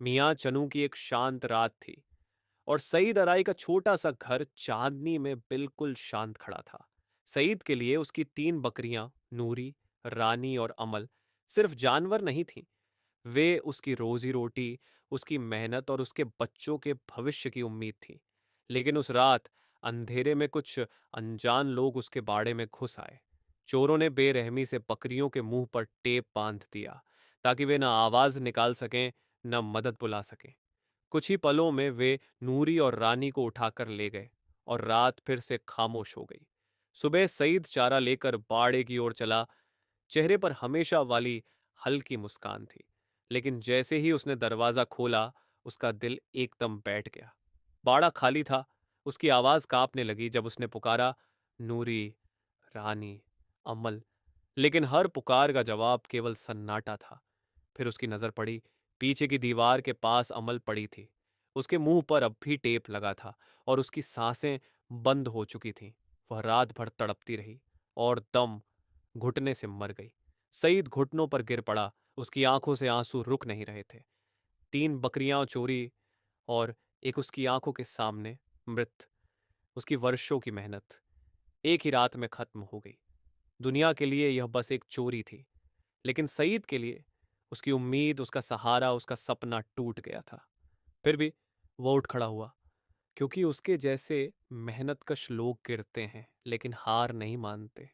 मियाँ चनू की एक शांत रात थी और सईद अराई का छोटा सा घर चांदनी में बिल्कुल शांत खड़ा था। सईद के लिए उसकी 3 बकरियां, नूरी, रानी और अमल, सिर्फ जानवर नहीं थीं। वे उसकी रोजी रोटी, उसकी मेहनत और उसके बच्चों के भविष्य की उम्मीद थी। लेकिन उस रात अंधेरे में कुछ अनजान लोग उसके बाड़े में घुस आए। चोरों ने बेरहमी से बकरियों के मुंह पर टेप बांध दिया ताकि वे न आवाज निकाल सकें, न मदद बुला सकें। कुछ ही पलों में वे नूरी और रानी को उठाकर ले गए और रात फिर से खामोश हो गई। सुबह सईद चारा लेकर बाड़े की ओर चला। चेहरे पर हमेशा वाली हल्की मुस्कान थी, लेकिन जैसे ही उसने दरवाजा खोला, उसका दिल एकदम बैठ गया। बाड़ा खाली था। उसकी आवाज कांपने लगी जब उसने पुकारा, नूरी, रानी, अमल। लेकिन हर पुकार का जवाब केवल सन्नाटा था। फिर उसकी नजर पड़ी। पीछे की दीवार के पास अमल पड़ी थी। उसके मुंह पर अब भी टेप लगा था और उसकी सांसें बंद हो चुकी थीं। वह रात भर तड़पती रही और दम घुटने से मर गई। सईद घुटनों पर गिर पड़ा। उसकी आंखों से आंसू रुक नहीं रहे थे। 3 बकरियां चोरी और एक उसकी आंखों के सामने मृत। उसकी वर्षों की मेहनत एक ही रात में खत्म हो गई। दुनिया के लिए यह बस एक चोरी थी, लेकिन सईद के लिए उसकी उम्मीद, उसका सहारा, उसका सपना टूट गया था। फिर भी वो उठ खड़ा हुआ, क्योंकि उसके जैसे मेहनतकश लोग गिरते हैं लेकिन हार नहीं मानते।